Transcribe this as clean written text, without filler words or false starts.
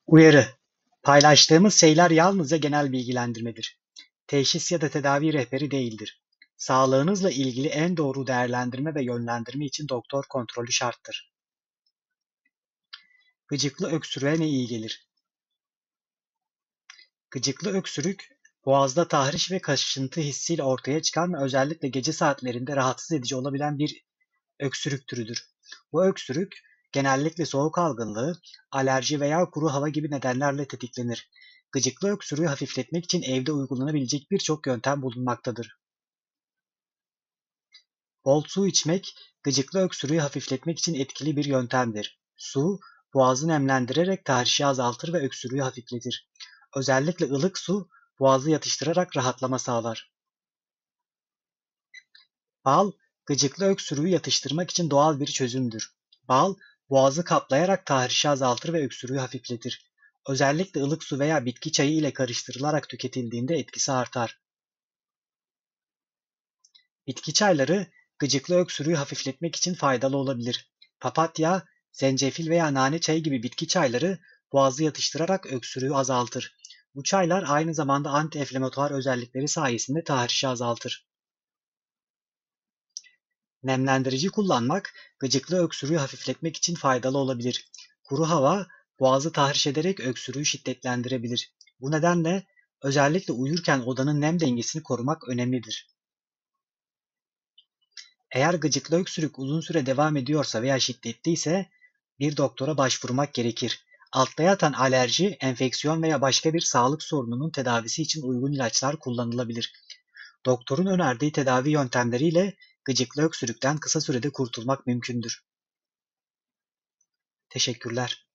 Uyarı: Paylaştığımız şeyler yalnızca genel bilgilendirmedir. Teşhis ya da tedavi rehberi değildir. Sağlığınızla ilgili en doğru değerlendirme ve yönlendirme için doktor kontrolü şarttır. Gıcıklı öksürüğe ne iyi gelir? Gıcıklı öksürük, boğazda tahriş ve kaşıntı hissiyle ortaya çıkan ve özellikle gece saatlerinde rahatsız edici olabilen bir öksürük türüdür. Bu öksürük genellikle soğuk algınlığı, alerji veya kuru hava gibi nedenlerle tetiklenir. Gıcıklı öksürüğü hafifletmek için evde uygulanabilecek birçok yöntem bulunmaktadır. Bol su içmek, gıcıklı öksürüğü hafifletmek için etkili bir yöntemdir. Su, boğazı nemlendirerek tahrişi azaltır ve öksürüğü hafifletir. Özellikle ılık su, boğazı yatıştırarak rahatlama sağlar. Bal, gıcıklı öksürüğü yatıştırmak için doğal bir çözümdür. Bal, boğazı kaplayarak tahrişi azaltır ve öksürüğü hafifletir. Özellikle ılık su veya bitki çayı ile karıştırılarak tüketildiğinde etkisi artar. Bitki çayları, gıcıklı öksürüğü hafifletmek için faydalı olabilir. Papatya, zencefil veya nane çayı gibi bitki çayları boğazı yatıştırarak öksürüğü azaltır. Bu çaylar aynı zamanda anti-enflamatuar özellikleri sayesinde tahrişi azaltır. Nemlendirici kullanmak, gıcıklı öksürüğü hafifletmek için faydalı olabilir. Kuru hava, boğazı tahriş ederek öksürüğü şiddetlendirebilir. Bu nedenle özellikle uyurken odanın nem dengesini korumak önemlidir. Eğer gıcıklı öksürük uzun süre devam ediyorsa veya şiddetliyse bir doktora başvurmak gerekir. Altta yatan alerji, enfeksiyon veya başka bir sağlık sorununun tedavisi için uygun ilaçlar kullanılabilir. Doktorun önerdiği tedavi yöntemleriyle gıcıklı öksürükten kısa sürede kurtulmak mümkündür. Teşekkürler.